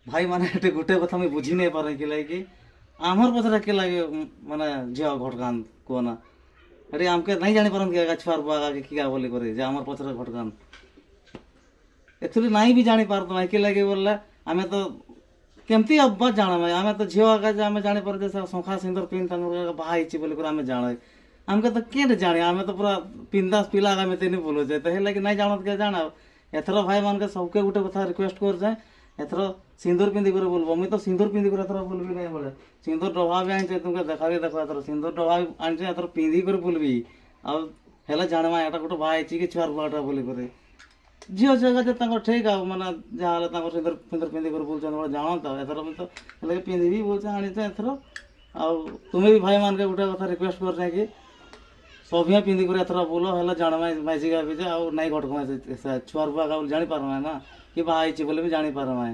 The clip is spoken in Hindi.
भाई माने गोटे कथा मुझे बुझी नहीं पारे कि लगे आमर पचरा के लगे माने झिया घटकान को ना अरे आमके नहीं जानी पारन के छुआर बुआ के किया बोले करे जे आमर पचरा घटकान एक्चुअली नहीं भी जानी पारत ना के लगे बोलला आमे तो केमती अब्बा जाना मैं आमे तो झिया का आमे जानी पर जैसा सोखा सिंदूर पिन तंदूर भाई ची बोले करे आमे जाने आमके तो के जाने आमे तो पूरा पिंदास पिला का में तेनी बोलो जे तो हे लगे नहीं जानत के जाना एथरो भाई मान के सबके गोटे कथा रिक्वेस्ट कर जाए एथरो सिंदूर पिंदी करे बोलबो मुई तो सिंदूर पिंदी करे एथरो बोलबी नहीं बोले सिंदूर डबा भी आनछे तुमके देखाबी देखो एथरो सिंदूर डबा भी आनछे एथरो पिंदी करे बोलबी आ हेला जाणमा एटा गोटे भाई ची के छुआर बुआटा बोली करे झील जगह जे तांको ठीक आ माने जहाँ तांको सिंदूर पिंदूर पिंदी करे बोलछन बोले जानो तो एथरो मैं तो हेले पिंदी भी बोलछे आनिछे एथरो आ तुम्हें भी भाई मान के गोटे कथा रिक्वेस्ट कर जाए कि सभी पिंदी कर एथर बोलो है जाणमा माइजी का भी आउ नहीं घटक छुआर बुआ का जानी पारमा ना कि बाहा बोले भी जानी पारमा।